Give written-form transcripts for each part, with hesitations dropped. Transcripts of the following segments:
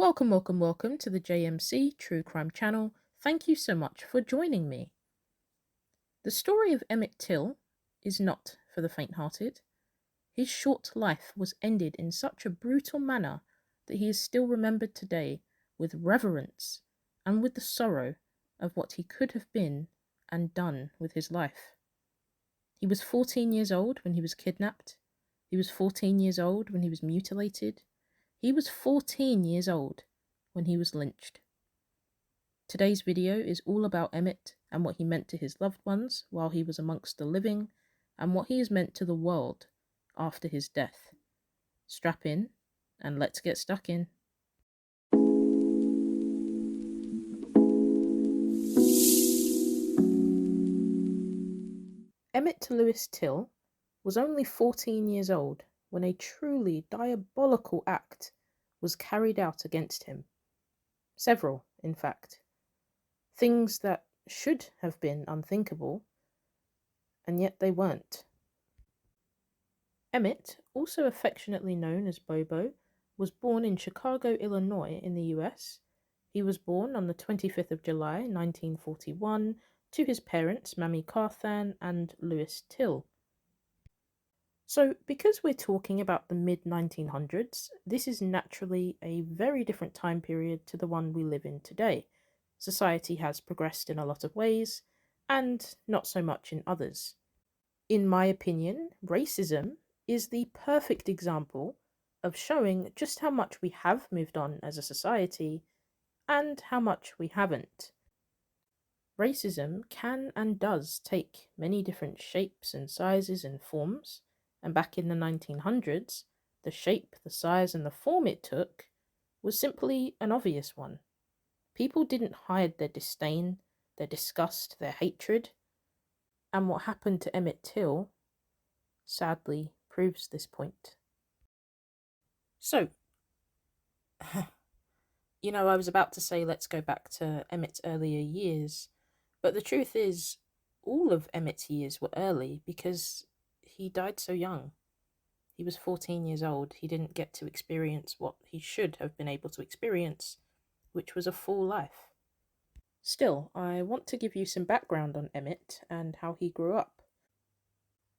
Welcome to the JMC True Crime channel. Thank you so much for joining me. The story of Emmett Till is not for the faint-hearted. His short life was ended in such a brutal manner that he is still remembered today with reverence and with the sorrow of what he could have been and done with his life. He was 14 years old when he was kidnapped. He was 14 years old when he was mutilated. He was 14 years old when he was lynched. Today's video is all about Emmett and what he meant to his loved ones while he was amongst the living and what he has meant to the world after his death. Strap in and let's get stuck in. Emmett Lewis Till was only 14 years old when a truly diabolical act was carried out against him. Several, in fact. Things that should have been unthinkable, and yet they weren't. Emmett, also affectionately known as Bobo, was born in Chicago, Illinois in the US. He was born on the 25th of July, 1941, to his parents, Mammy Carthan and Lewis Till. So, because we're talking about the mid-1900s, this is naturally a very different time period to the one we live in today. Society has progressed in a lot of ways, and not so much in others. In my opinion, racism is the perfect example of showing just how much we have moved on as a society, and how much we haven't. Racism can and does take many different shapes and sizes and forms. And back in the 1900s, the shape, the size, and the form it took was simply an obvious one. People didn't hide their disdain, their disgust, their hatred. And what happened to Emmett Till, sadly, proves this point. So, I was about to say let's go back to Emmett's earlier years, but the truth is, all of Emmett's years were early because he died so young. He was 14 years old. He didn't get to experience what he should have been able to experience, which was a full life. Still, I want to give you some background on Emmett and how he grew up.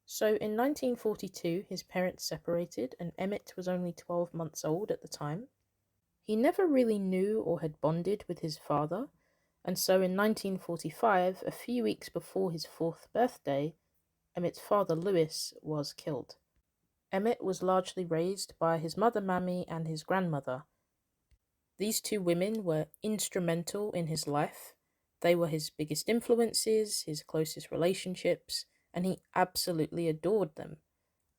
So in 1942, his parents separated and Emmett was only 12 months old at the time. He never really knew or had bonded with his father, and so in 1945, a few weeks before his 4th birthday, Emmett's father, Lewis, was killed. Emmett was largely raised by his mother, Mammy, and his grandmother. These two women were instrumental in his life. They were his biggest influences, his closest relationships, and he absolutely adored them.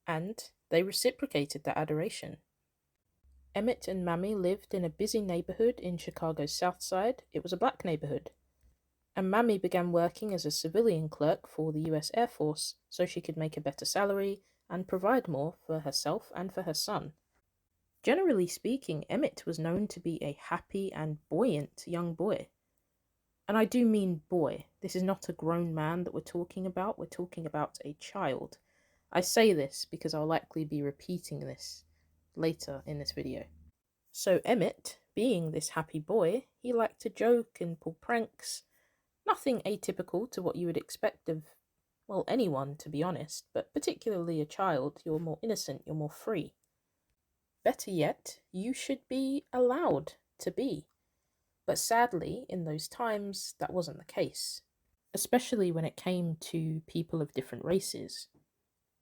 And they reciprocated that adoration. Emmett and Mammy lived in a busy neighborhood in Chicago's South Side. It was a black neighborhood. And Mammy began working as a civilian clerk for the US Air Force so she could make a better salary and provide more for herself and for her son. Generally speaking, Emmett was known to be a happy and buoyant young boy. And I do mean boy. This is not a grown man that we're talking about a child. I say this because I'll likely be repeating this later in this video. So Emmett, being this happy boy, he liked to joke and pull pranks. Nothing atypical to what you would expect of, well, anyone, to be honest, but particularly a child. You're more innocent, you're more free. Better yet, you should be allowed to be. But sadly, in those times, that wasn't the case, especially when it came to people of different races.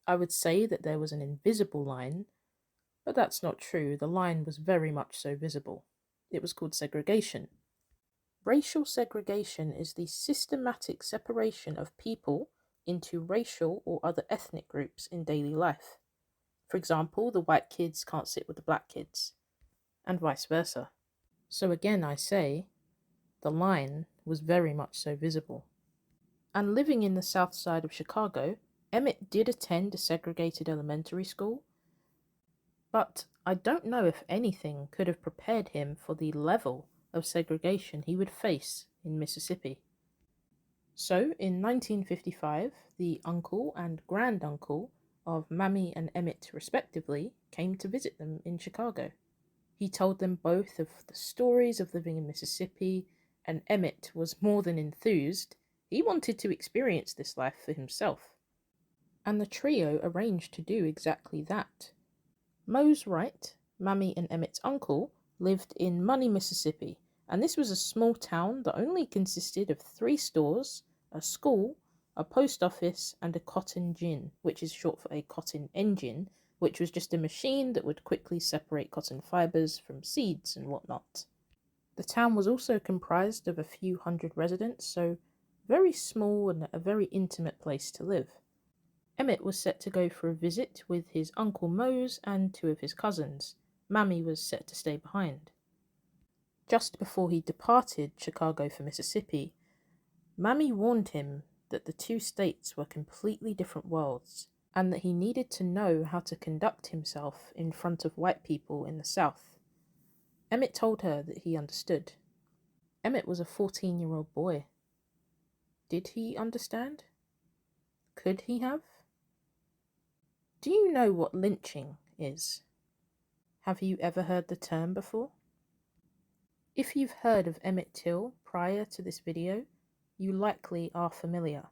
I would say that there was an invisible line, but that's not true. The line was very much so visible. It was called segregation. Racial segregation is the systematic separation of people into racial or other ethnic groups in daily life. For example, the white kids can't sit with the black kids, and vice versa. So again, I say, the line was very much so visible. And living in the south side of Chicago, Emmett did attend a segregated elementary school, but I don't know if anything could have prepared him for the level of segregation he would face in Mississippi. So, in 1955, the uncle and granduncle of Mammy and Emmett respectively came to visit them in Chicago. He told them both of the stories of living in Mississippi, and Emmett was more than enthused. He wanted to experience this life for himself. And the trio arranged to do exactly that. Mose Wright, Mammy and Emmett's uncle, lived in Money, Mississippi, and this was a small town that only consisted of 3 stores, a school, a post office, and a cotton gin, which is short for a cotton engine, which was just a machine that would quickly separate cotton fibers from seeds and whatnot. The town was also comprised of a few hundred residents, so very small and a very intimate place to live. Emmett was set to go for a visit with his Uncle Mose and 2 of his cousins. Mammy was set to stay behind. Just before he departed Chicago for Mississippi, Mammy warned him that the 2 states were completely different worlds, and that he needed to know how to conduct himself in front of white people in the South. Emmett told her that he understood. Emmett was a 14-year-old boy. Did he understand? Could he have? Do you know what lynching is? Have you ever heard the term before? If you've heard of Emmett Till prior to this video, you likely are familiar.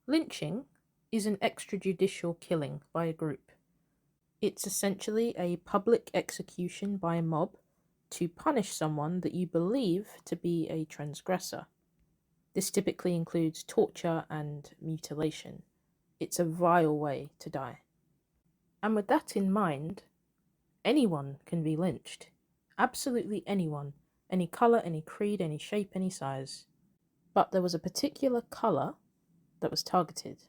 Lynching is an extrajudicial killing by a group. It's essentially a public execution by a mob to punish someone that you believe to be a transgressor. This typically includes torture and mutilation. It's a vile way to die. And with that in mind, anyone can be lynched. Absolutely anyone. Any colour, any creed, any shape, any size. But there was a particular colour that was targeted.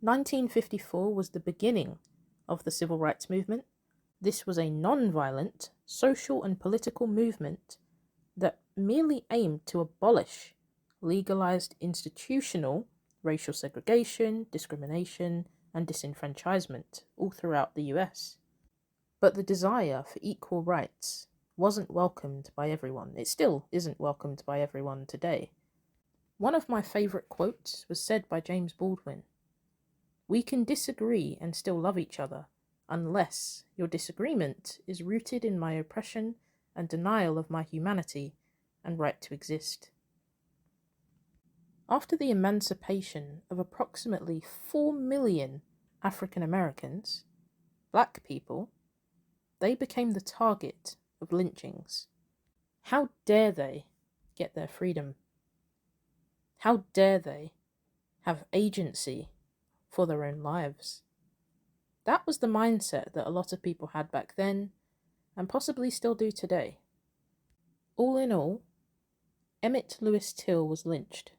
1954 was the beginning of the civil rights movement. This was a non-violent social and political movement that merely aimed to abolish legalized institutional racial segregation, discrimination, and disenfranchisement all throughout the US. But the desire for equal rights wasn't welcomed by everyone. It still isn't welcomed by everyone today. One of my favourite quotes was said by James Baldwin. "We can disagree and still love each other, unless your disagreement is rooted in my oppression and denial of my humanity and right to exist." After the emancipation of approximately 4 million African Americans, black people, they became the target of lynchings. How dare they get their freedom? How dare they have agency for their own lives? That was the mindset that a lot of people had back then, and possibly still do today. All in all, Emmett Lewis Till was lynched.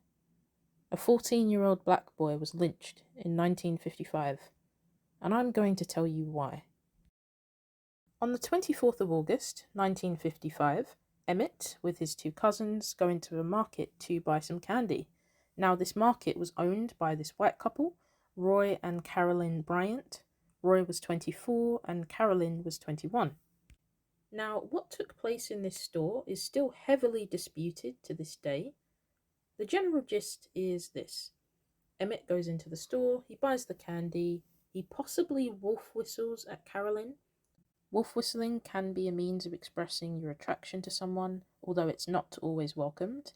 A 14-year-old black boy was lynched in 1955, and I'm going to tell you why. On the 24th of August, 1955, Emmett, with his 2 cousins, go into a market to buy some candy. Now, this market was owned by this white couple, Roy and Carolyn Bryant. Roy was 24 and Carolyn was 21. Now, what took place in this store is still heavily disputed to this day. The general gist is this. Emmett goes into the store, he buys the candy, he possibly wolf whistles at Carolyn. Wolf whistling can be a means of expressing your attraction to someone, although it's not always welcomed.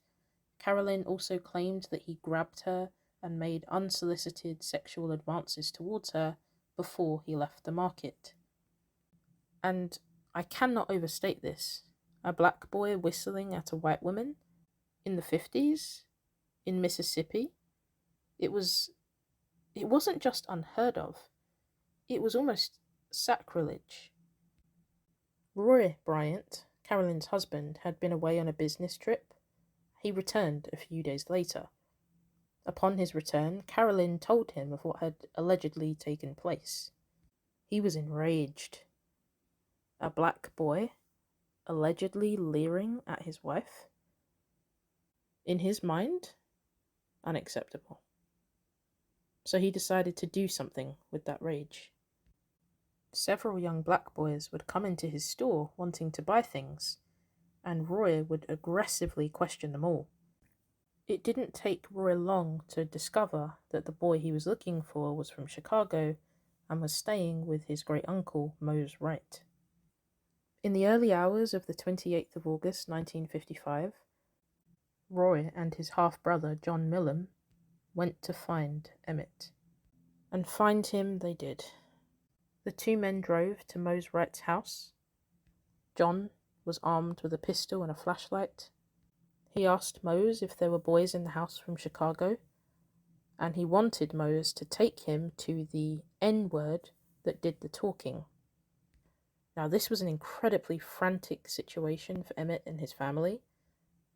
Carolyn also claimed that he grabbed her and made unsolicited sexual advances towards her before he left the market. And I cannot overstate this. A black boy whistling at a white woman in the 50s in Mississippi, it wasn't just unheard of, it was almost sacrilege. Roy Bryant, Carolyn's husband, had been away on a business trip. He returned a few days later. Upon his return, Carolyn told him of what had allegedly taken place. He was enraged. A black boy allegedly leering at his wife? In his mind, unacceptable. So he decided to do something with that rage. Several young black boys would come into his store wanting to buy things, and Roy would aggressively question them all. It didn't take Roy long to discover that the boy he was looking for was from Chicago and was staying with his great-uncle, Mose Wright. In the early hours of the 28th of August 1955, Roy and his half-brother John Millam went to find Emmett. And find him they did. The two men drove to Mose Wright's house. John was armed with a pistol and a flashlight. He asked Mose if there were boys in the house from Chicago, and he wanted Mose to take him to the N-word that did the talking. Now, this was an incredibly frantic situation for Emmett and his family.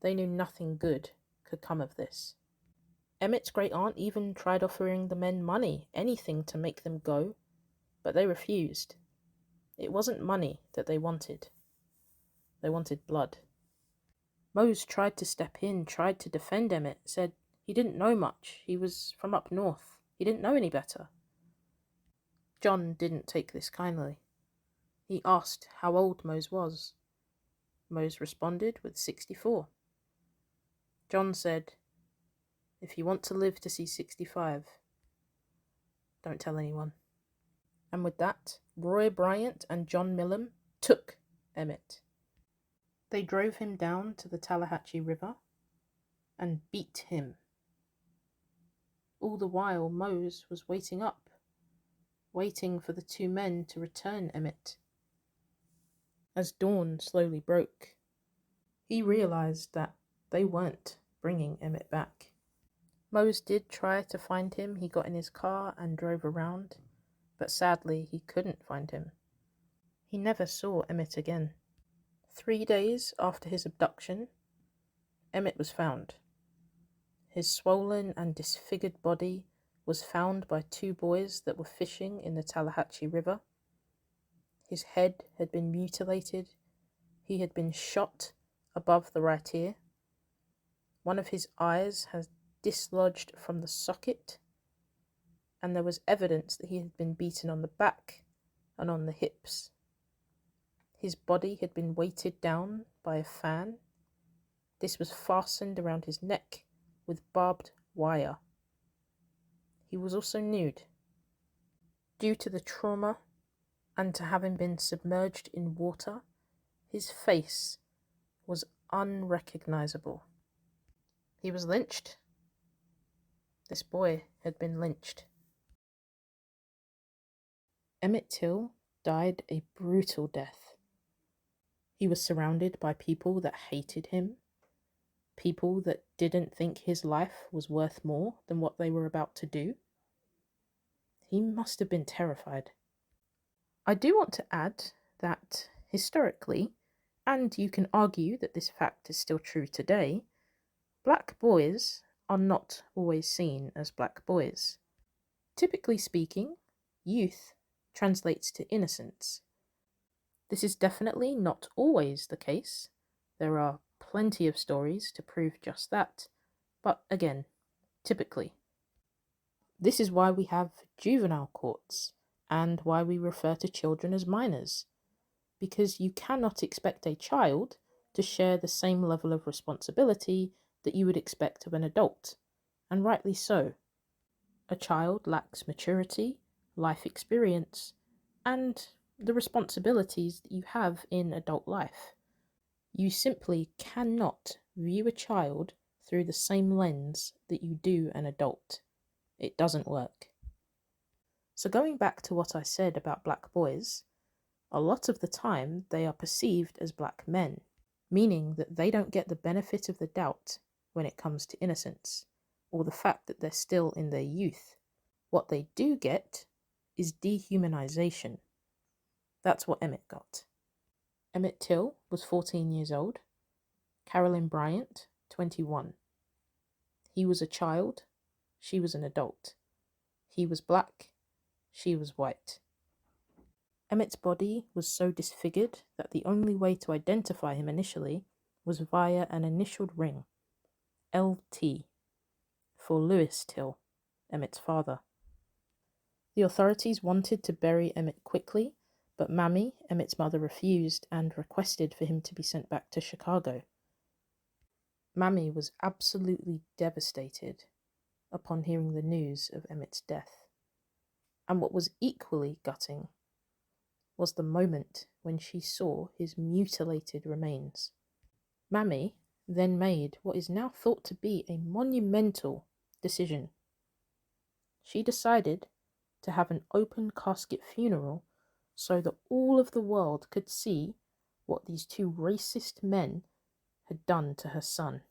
They knew nothing good could come of this. Emmett's great-aunt even tried offering the men money, anything to make them go, but they refused. It wasn't money that they wanted. They wanted blood. Mose tried to step in, tried to defend Emmett, said he didn't know much. He was from up north. He didn't know any better. John didn't take this kindly. He asked how old Mose was. Mose responded with 64. John said, "If you want to live to see 65, don't tell anyone." And with that, Roy Bryant and John Millam took Emmett. They drove him down to the Tallahatchie River and beat him. All the while, Mose was waiting up, waiting for the two men to return Emmett. As dawn slowly broke, he realized that they weren't bringing Emmett back. Mose did try to find him. He got in his car and drove around, but sadly he couldn't find him. He never saw Emmett again. 3 days after his abduction, Emmett was found. His swollen and disfigured body was found by two boys that were fishing in the Tallahatchie River. His head had been mutilated. He had been shot above the right ear. One of his eyes had dislodged from the socket, and there was evidence that he had been beaten on the back and on the hips. His body had been weighted down by a fan. This was fastened around his neck with barbed wire. He was also nude. Due to the trauma and to having been submerged in water, his face was unrecognizable. He was lynched. This boy had been lynched. Emmett Till died a brutal death. He was surrounded by people that hated him, people that didn't think his life was worth more than what they were about to do. He must have been terrified. I do want to add that historically, and you can argue that this fact is still true today, black boys are not always seen as black boys. Typically speaking, youth translates to innocence. This is definitely not always the case. There are plenty of stories to prove just that, but again, typically. This is why we have juvenile courts and why we refer to children as minors, because you cannot expect a child to share the same level of responsibility that you would expect of an adult, and rightly so. A child lacks maturity, life experience, and the responsibilities that you have in adult life. You simply cannot view a child through the same lens that you do an adult. It doesn't work. So going back to what I said about black boys, a lot of the time they are perceived as black men, meaning that they don't get the benefit of the doubt when it comes to innocence, or the fact that they're still in their youth. What they do get is dehumanization. That's what Emmett got. Emmett Till was 14 years old, Carolyn Bryant, 21. He was a child, she was an adult. He was black, she was white. Emmett's body was so disfigured that the only way to identify him initially was via an initialed ring, LT, for Lewis Till, Emmett's father. The authorities wanted to bury Emmett quickly, but Mammy, Emmett's mother, refused and requested for him to be sent back to Chicago. Mammy was absolutely devastated upon hearing the news of Emmett's death. And what was equally gutting was the moment when she saw his mutilated remains. Mammy then made what is now thought to be a monumental decision. She decided to have an open casket funeral so that all of the world could see what these two racist men had done to her son.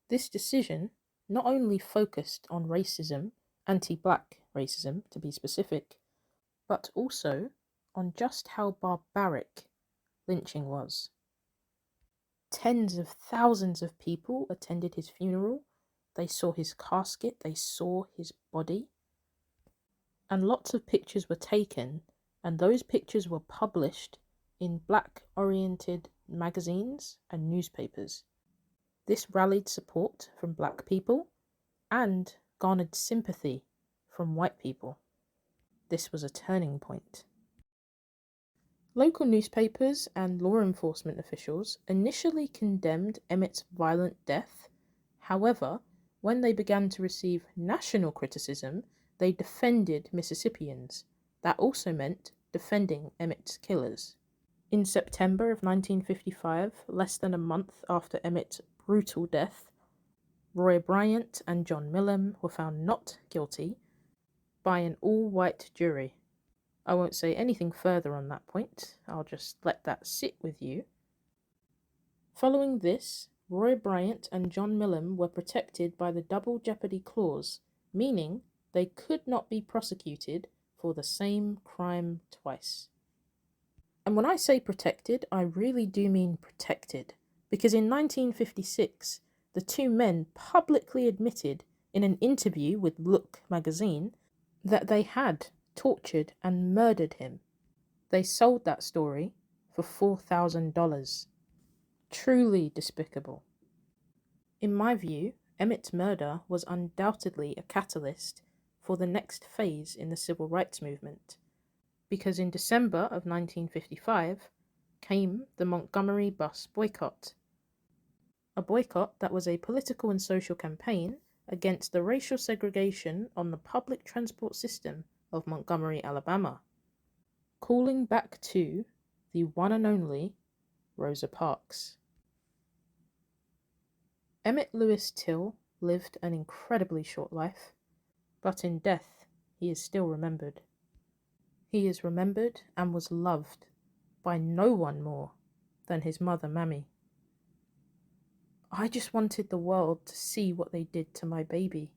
This decision not only focused on racism, anti-black racism to be specific, but also on just how barbaric lynching was. Tens of thousands of people attended his funeral. They saw his casket, they saw his body, and lots of pictures were taken, and those pictures were published in black-oriented magazines and newspapers. This rallied support from black people and garnered sympathy from white people. This was a turning point. Local newspapers and law enforcement officials initially condemned Emmett's violent death. However, when they began to receive national criticism, they defended Mississippians. That also meant defending Emmett's killers. In September of 1955, less than a month after Emmett's brutal death, Roy Bryant and John Millam were found not guilty by an all-white jury. I won't say anything further on that point. I'll just let that sit with you. Following this, Roy Bryant and John Millam were protected by the double jeopardy clause, meaning they could not be prosecuted for the same crime twice. And when I say protected, I really do mean protected, because in 1956, the two men publicly admitted in an interview with Look magazine that they had tortured and murdered him. They sold that story for $4,000. Truly despicable. In my view, Emmett's murder was undoubtedly a catalyst for the next phase in the civil rights movement, because in December of 1955 came the Montgomery bus boycott, a boycott that was a political and social campaign against the racial segregation on the public transport system of Montgomery, Alabama, calling back to the one and only Rosa Parks. Emmett Lewis Till lived an incredibly short life, but in death he is still remembered. He is remembered and was loved by no one more than his mother, Mammy. I just wanted the world to see what they did to my baby.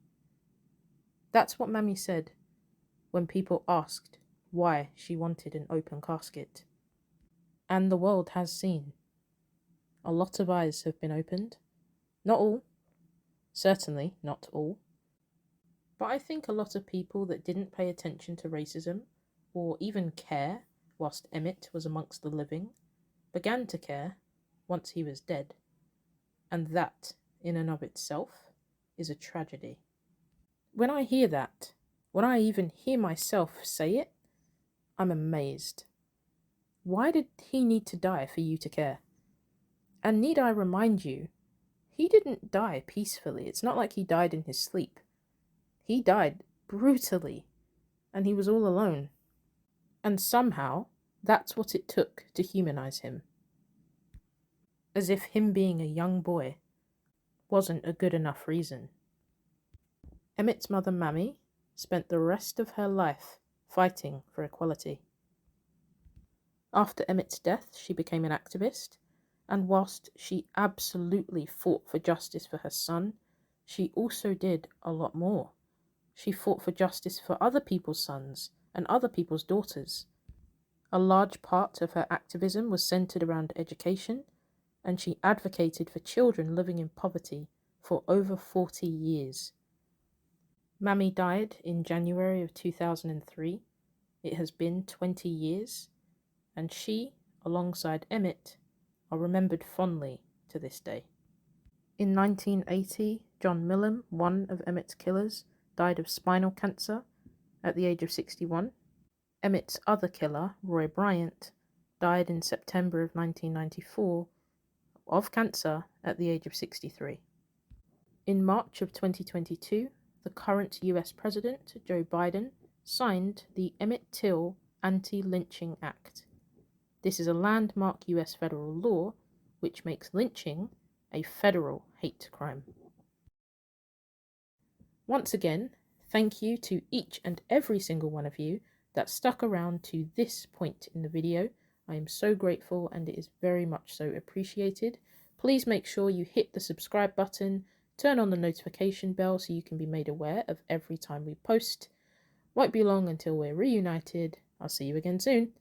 That's what Mammy said when people asked why she wanted an open casket. And the world has seen. A lot of eyes have been opened. Not all. Certainly not all. But I think a lot of people that didn't pay attention to racism, or even care whilst Emmett was amongst the living, began to care once he was dead. And that, in and of itself, is a tragedy. When I hear that, when I even hear myself say it, I'm amazed. Why did he need to die for you to care? And need I remind you, he didn't die peacefully. It's not like he died in his sleep. He died brutally, and he was all alone. And somehow, that's what it took to humanize him. As if him being a young boy wasn't a good enough reason. Emmett's mother, Mammy, spent the rest of her life fighting for equality. After Emmett's death, she became an activist, and whilst she absolutely fought for justice for her son, she also did a lot more. She fought for justice for other people's sons and other people's daughters. A large part of her activism was centered around education, and she advocated for children living in poverty for over 40 years. Mammy died in January of 2003. It has been 20 years, and she, alongside Emmett, are remembered fondly to this day. In 1980, John Millam, one of Emmett's killers, died of spinal cancer at the age of 61. Emmett's other killer, Roy Bryant, died in September of 1994 of cancer at the age of 63. In March of 2022, the current US President, Joe Biden, signed the Emmett Till Anti-Lynching Act. This is a landmark US federal law which makes lynching a federal hate crime. Once again, thank you to each and every single one of you that stuck around to this point in the video. I am so grateful and it is very much so appreciated. Please make sure you hit the subscribe button, turn on the notification bell so you can be made aware of every time we post. Won't be long until we're reunited. I'll see you again soon.